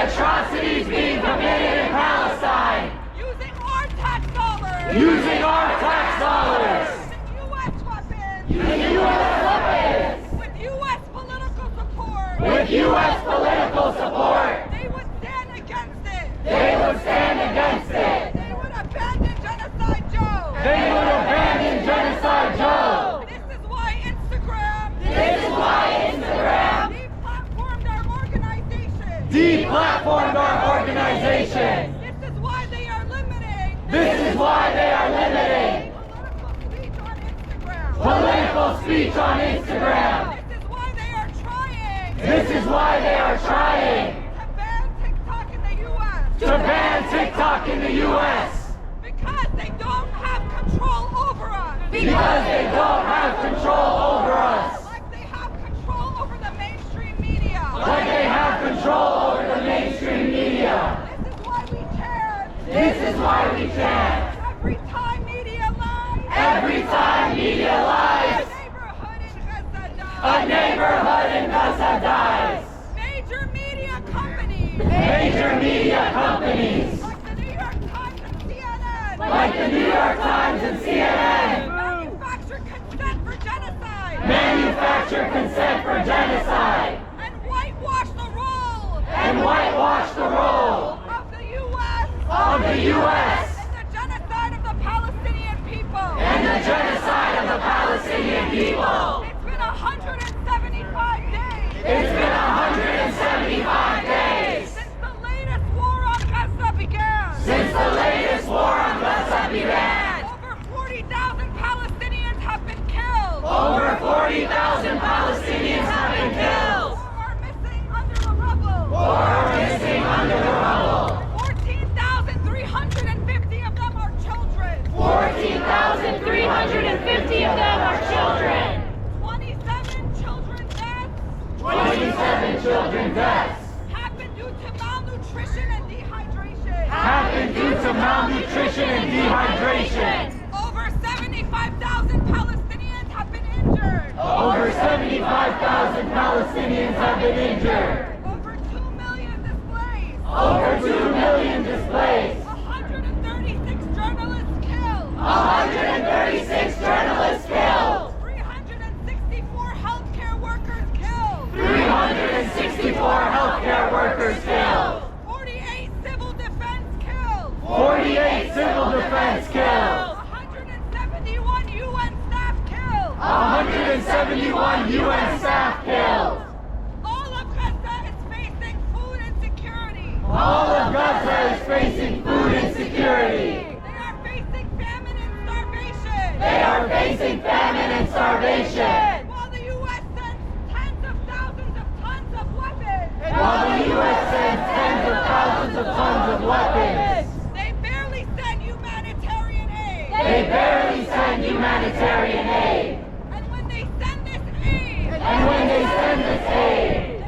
atrocities being committed in Palestine. Using our tax dollars. Using our tax dollars. With U.S. weapons. With U.S. political support. With U.S. political support. They would stand against it. They would stand against it. They would abandon Genocide Joe. They would abandon Genocide Joe. This is why Instagram. Deplatformed our organization. Deplatformed our organization. This is why they are limiting. Political speech on Instagram. This is why they are trying. To ban TikTok in the U.S. To ban TikTok in the U.S. Because they don't have control over us. Because they don't have control over us. Like they have control over the mainstream media. Like they have control over the mainstream media. This is why we chant. Every time media lies. A neighborhood in Gaza dies. Major media companies. Like the New York Times and CNN. Manufacture consent for genocide. And whitewash the role. Of the U.S. In the genocide of the Palestinian people. It's been 175 days. Since the latest war on Gaza began. Over 40,000 Palestinians have been killed. Or are missing under the rubble. 14,350 of them are children. 27 children deaths. Happened due to malnutrition and dehydration. Over 75,000 Palestinians have been injured. Over 2 million displaced. 136 journalists killed. 364 healthcare workers killed. 48 civil defense killed. 171 UN staff killed. All of Gaza is facing food insecurity. They are facing famine and starvation. While the U.S. sends tens of thousands of tons of weapons. They barely send humanitarian aid. And when they send this aid,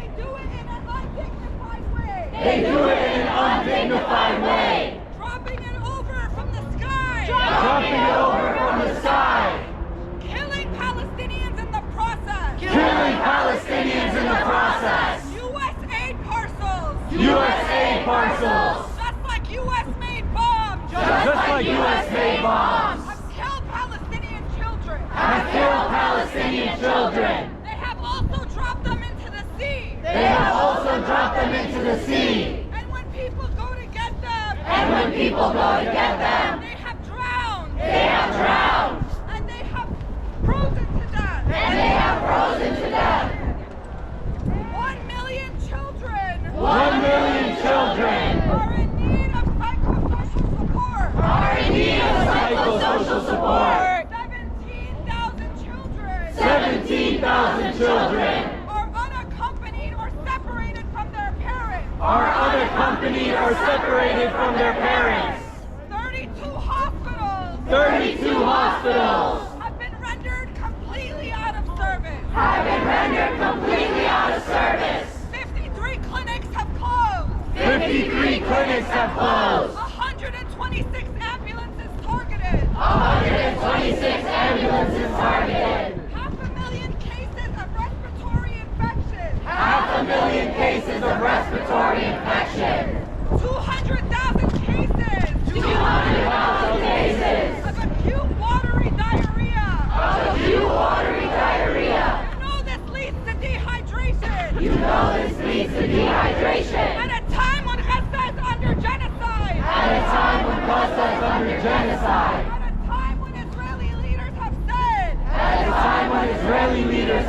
they do it in an undignified way. Dropping it over from the sky. Killing Palestinians in the process. U.S. aid parcels. Just like U.S.-made bombs. Have killed Palestinian children. They have also dropped them into the sea. And when people go to get them, they have drowned. And they have frozen to death. 1 million children are in need of psychosocial support. 17,000 children are unaccompanied or separated from their parents. 32 hospitals have been rendered completely out of service. 53 clinics have closed. 126 ambulances targeted. 500,000 cases of respiratory infection.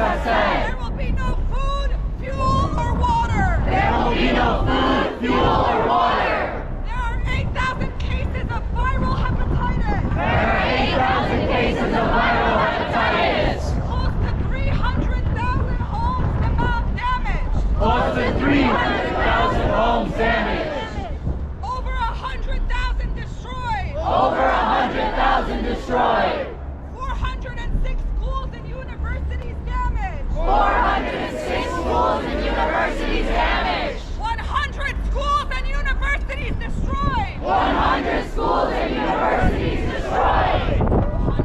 have said. There will be no food, fuel, or water. There will be no food, fuel, or water. There are 8,000 cases of viral hepatitis. There are 8,000 cases of viral hepatitis. Close to 300,000 homes damaged. Close to 300,000 homes damaged. Over 100,000 destroyed. Over 100,000 destroyed. 406 schools and universities damaged. 406 schools and universities damaged. 100 schools and universities destroyed. 100 schools and universities destroyed.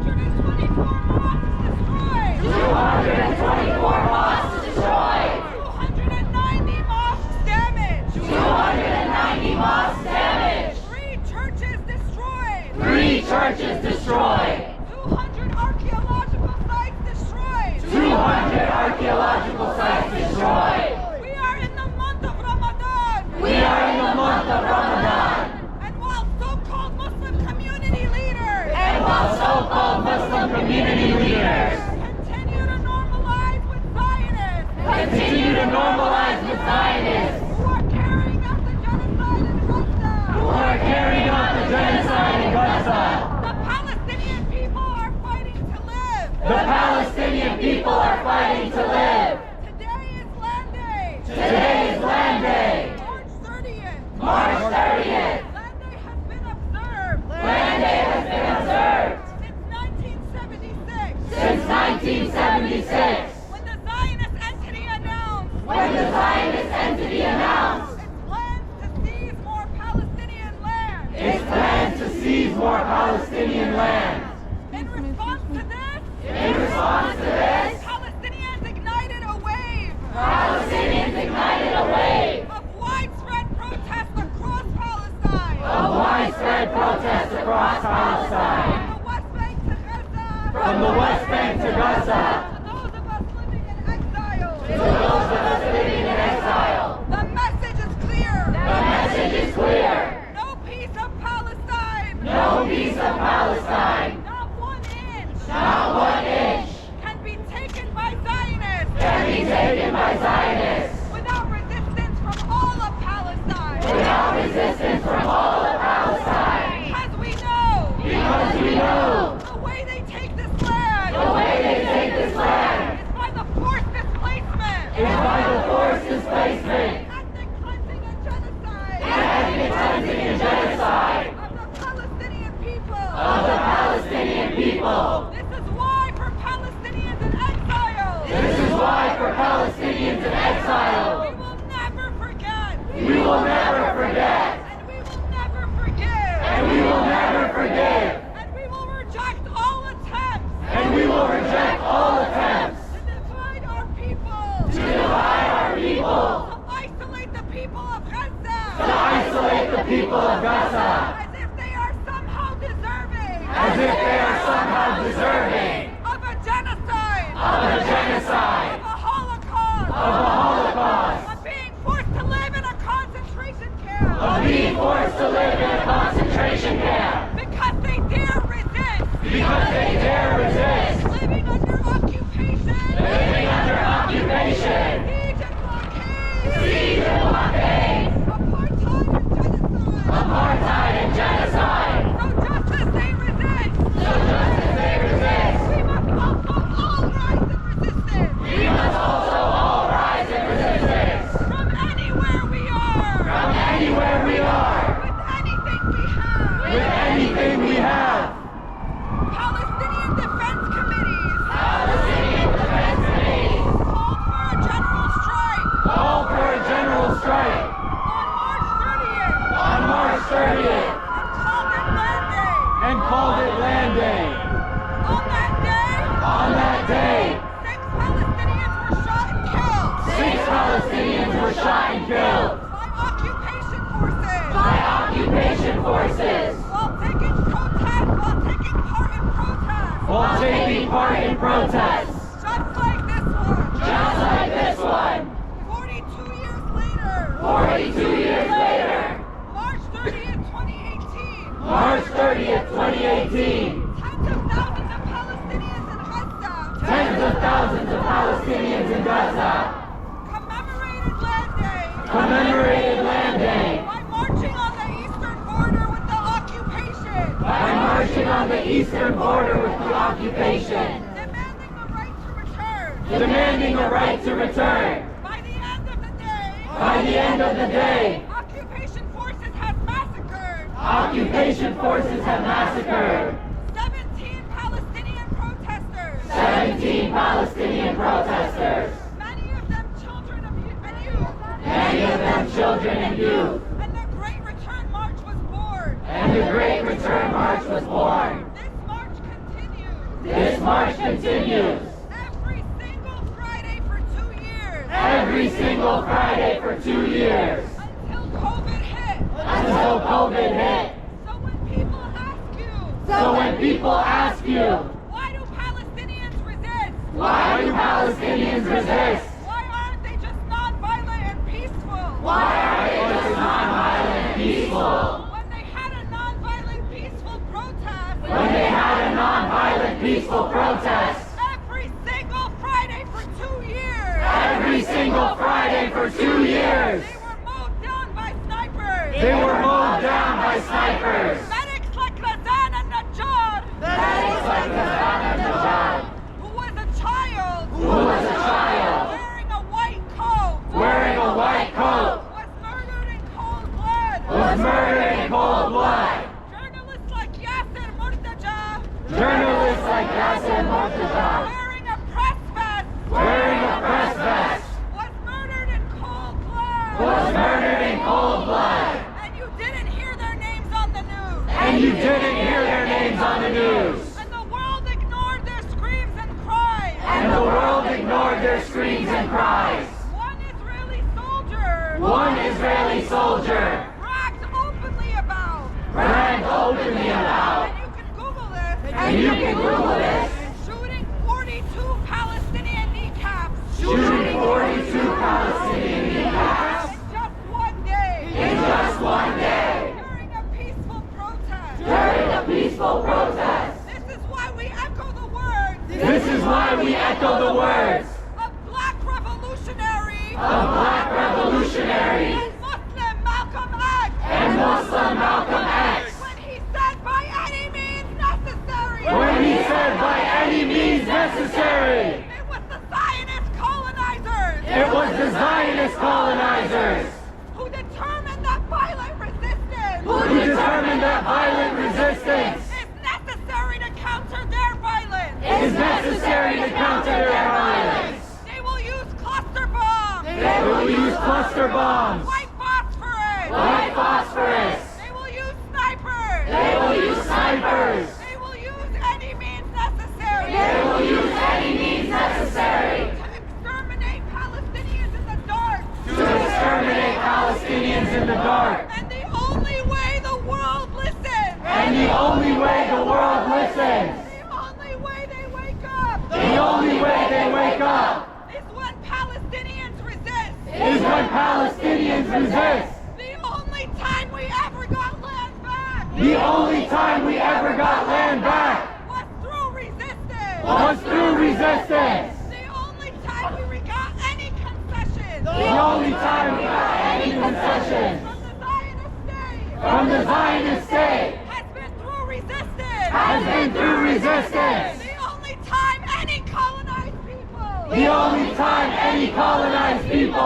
224 mosques destroyed. 224 mosques destroyed. 290 mosques damaged. 290 mosques damaged. 3 churches destroyed. 3 churches destroyed. 200 archaeological sites destroyed. 200 archaeological sites destroyed. We are in the month of Ramadan. We are in the month of Ramadan. And while so-called Muslim community leaders And while so-called Muslim community leaders continue to normalize with Zionists continue to normalize with Zionists who are carrying out the genocide in Gaza, who are carrying out the genocide in Gaza, the Palestinian people are fighting to live. the Palestinian people are fighting to live. Today is Land Day. Today is Land Day. March 30th. March 30th. Land Day has been observed Land Day has been observed since 1976. since 1976, When the Zionist entity announced when the Zionist entity announced its plans to seize more Palestinian land. its plan to seize more Palestinian land. In response to this, In response to this, Palestinians ignited a wave Palestinians ignited a wave of widespread protests across Palestine. of widespread protests across Palestine. From the West Bank to Gaza. From the West Bank to Gaza, To those of us living in exile. to those of us living in exile, The message is clear. the message is clear. No peace of Palestine. No peace of Palestine, Not 1 inch. not 1 inch, Can be taken by Zionists. can be taken by Zionists Without resistance from all of Palestine. without resistance from all of Palestine. Because we know. Because we know The way they take this land. the way they take this land Is by the forced displacement. is by the forced displacement, Ethnic cleansing and genocide. ethnic cleansing and genocide Of the Palestinian people. of the Palestinian people. This is why for Palestinians in exile. This is why for Palestinians in exile, We will never forget. we will never forget, And we will never forgive. and we will never forgive, And we will reject all attempts and we will reject all attempts to divide our people. to divide our people, To isolate the people of Gaza. to isolate the people of Gaza, As if they are somehow deserving. as if they are somehow deserving Of a genocide. of a genocide, Of a Holocaust. of a Holocaust, Of being forced to live in a concentration camp. of being forced to live in a concentration camp, Because they dare resist. because they dare resist, Living under occupation. living under occupation, Siege and blockade. siege and blockade, Apartheid and genocide. apartheid and genocide. So just as they resist. So just as they resist, We must also all rise in resistance. we must also all rise in resistance From anywhere we are. from anywhere we are, With anything we have. with anything we have. Palestinian defense committees. Palestinian defense committees Called for a general strike. call for a general strike On March 30th. on March 30th And called it Land Day. and called it Land Day. On that day. On that day, 6 Palestinians were shot and killed. 6 Palestinians were shot and killed By occupation forces. by occupation forces While taking while taking part in protests. Just like this one. Just like this one. 42 years later. 42 years later. March 30th, 2018. March 30th, 2018. Tens of thousands of Palestinians in Gaza. Tens of thousands of Palestinians eastern border with the occupation. Demanding the right to return. Demanding a right to return. By the end of the day. By the end of the day. Occupation forces have massacred. Occupation forces have massacred. 17 Palestinian protesters. 17 Palestinian protesters. Many of them children and youth. Many of them children and youth. And the Great Return March was born. And the Great Return March was born. This march continues. This march continues. Every single Friday for 2 years. Every single Friday for 2 years. Until COVID hit. Until COVID hit. So when people ask you. So when people ask you, Why do Palestinians resist? why do Palestinians resist? Why aren't they just non-violent and peaceful? Why are they just nonviolent and peaceful? When they had a non-violent peaceful protest. When they had a nonviolent peaceful protest. Every single Friday for 2 years. Every single Friday for 2 years. They were mowed down by snipers. They were mowed down by snipers. Medics like Razan and Najjar. Medics like Kiswani and Najjar, Who was a child. who was a child, Wearing a white coat. wearing a white coat, Was murdered in cold blood. was murdered in cold blood. Journalists like Yasser Murtaja. Journalists like Yasser Murtaja, Wearing a press vest. wearing a press vest, Was murdered in cold blood. was murdered in cold blood. And you didn't hear their names on the news. And you didn't hear their names on the news. And the world ignored their screams and cries. And the world ignored their screams and cries. One Israeli soldier. One Israeli soldier Bragged openly about. bragged openly about, And you can Google this. and you can Google this, Shooting 42 Palestinian kneecaps. shooting 42 Palestinian kneecaps In just 1 day. in just 1 day During a peaceful protest. during a peaceful protest. This is why we echo the words. This is why we echo the words Of black revolutionary. of black revolutionaries And Muslim Malcolm X. and Muslim Malcolm X When he said by any means necessary. when he said by any means necessary. It was the Zionist colonizers. It was the Zionist colonizers Who determined that violent resistance. who determined that violent resistance Is necessary to counter their violence. is necessary to counter their violence. They will use cluster bombs. They will use cluster bombs, White phosphorus. white phosphorus. They will use snipers. They will use snipers. They will use any means necessary. They will use any means necessary To exterminate Palestinians in the dark. to exterminate Palestinians in the dark. And the only way the world listens. And the only way the world listens, The only way they wake up. the only way they wake up, Is when Palestinians resist. is when Palestinians resist. The only time we ever got land back. The only time we ever got land back Was through resistance. was through resistance. The only time we got any concessions. The only time we got any concessions From the Zionist state. from the Zionist state Has been through resistance. has been through resistance. The only time any colonized people. The only time any colonized people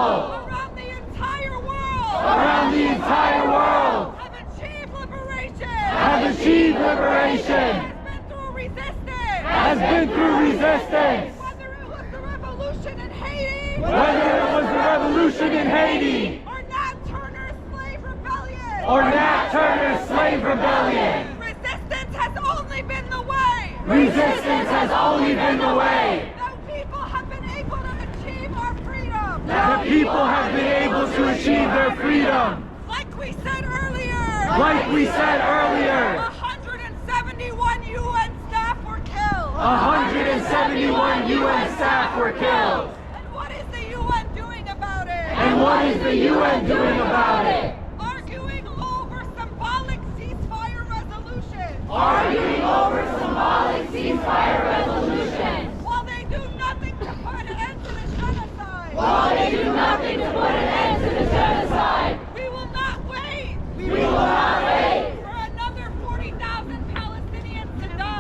Around the entire world. around the entire world Have achieved liberation. have achieved liberation Has been through resistance. has been through resistance. Whether it was the revolution in Haiti. Whether it was the revolution in Haiti Or Nat Turner's slave rebellion. or Nat Turner's slave rebellion, Resistance has only been the way. resistance has only been the way That people have been able to achieve our freedom. that people have been able to achieve their freedom. Like we said earlier. Like we said earlier, 171 UN staff were killed. 171 UN staff were killed. And what is the UN doing about it? And what is the UN doing about it? Arguing over symbolic ceasefire resolutions. Arguing over symbolic ceasefire resolutions While they do nothing to put an end to the genocide. while they do nothing to put an end to the genocide. We will not wait. We will not wait For another 40,000 Palestinians to die.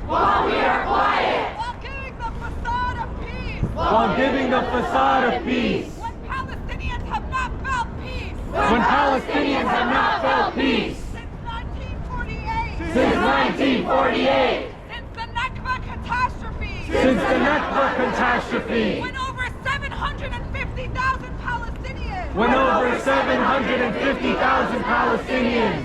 while we are quiet. While giving the facade of peace. While giving the facade of peace. When Palestinians have not felt peace. When Palestinians have not felt peace. Since 1948. Since 1948. Since the Nakba catastrophe. Since the Nakba catastrophe. When over 750,000 Palestinians. When over 750,000 Palestinians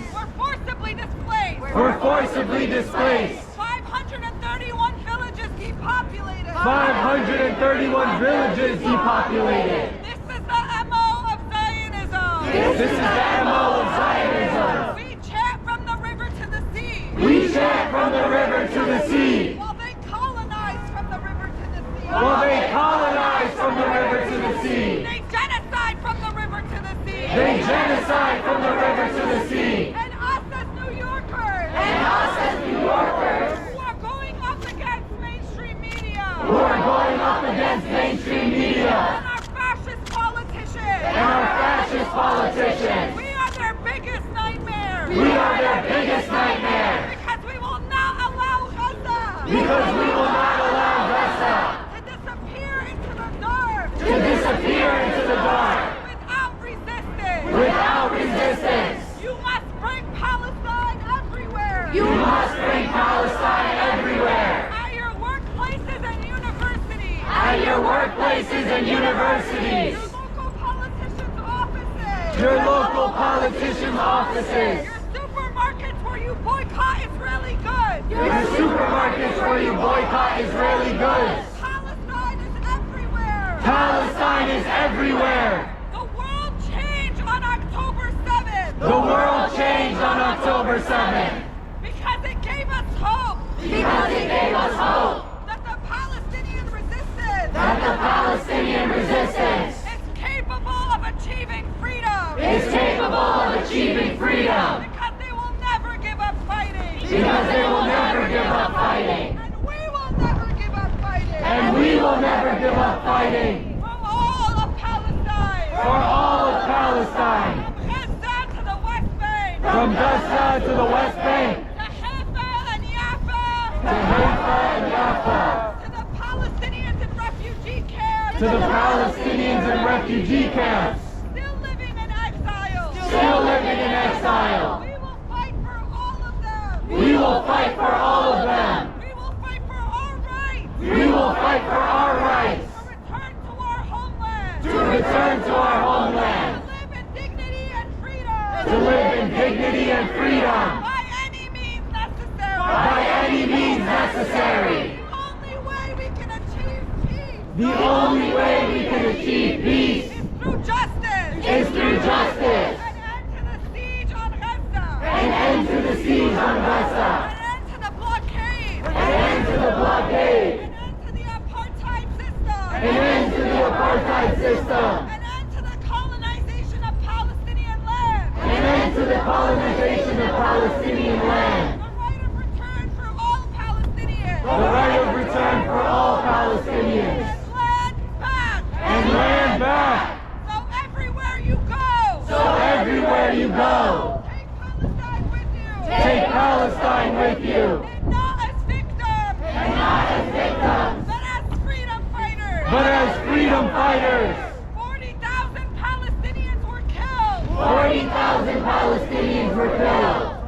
were forcibly displaced. 531 villages depopulated. 531 villages depopulated. This is the MO of Zionism. This is the MO of Zionism. We chant from the river to the sea. We chant from the river to the sea. While they colonize from the river to the sea. While they colonize from the river to the sea. They genocide from the river to the sea. They genocide from the river to the sea. And us as New Yorkers. And us as New Yorkers. Who are going up against mainstream media. Who are going up against mainstream media. And our fascist politicians. And our fascist politicians. We are their biggest nightmare. We are their biggest nightmare. Because we will not allow Gaza. Because we will not allow Gaza To disappear into the dark. to disappear into the dark. Without resistance. Without resistance. You must bring Palestine everywhere. You must bring Palestine everywhere. At your workplaces and universities. At your workplaces and universities. Your local politicians' offices. Your local politicians' offices. Your supermarkets where you boycott Israeli goods. Your supermarkets where you boycott Israeli goods. Palestine is everywhere. Palestine is everywhere. The world changed on October 7th. The world changed on October 7th. Because it gave us hope. Because it gave us hope. That the Palestinian resistance. That the Palestinian resistance is capable of achieving freedom. is capable of achieving freedom. Because they will never give up fighting. Because they will never give up fighting. And we will never give up fighting. And we will never give up fighting. For all of Palestine. For all of Palestine. From Gaza to the West Bank. From Gaza to the West Bank. To Haifa and Jaffa. To Haifa and Jaffa. To the Palestinians in refugee camps. To the Palestinians in refugee camps. Still living in exile. Still living in exile. We will fight for all of them. We will fight for all of them. We will fight for our rights. We will fight for our rights. To return to our homeland. To return to our homeland. To live in dignity and freedom. To live in dignity and freedom. By any means necessary. By any means necessary. The only way we can achieve peace. The only way we can achieve peace Is through justice. is through justice. An end to the siege on Gaza. An end to the siege on Gaza. An end to the blockade. An end to the blockade. An end to the apartheid system. An end to the apartheid system. An end to the colonization of Palestinian land. An end to the colonization of Palestinian land. The right of return for all Palestinians. The right of return for all Palestinians. And land back. And land back. So everywhere you go. So everywhere you go. Take Palestine with you. Take Palestine with you. And not as victims. And not as victims. But as freedom fighters. But as freedom fighters. 40,000 Palestinians were killed. 40,000 Palestinians were killed.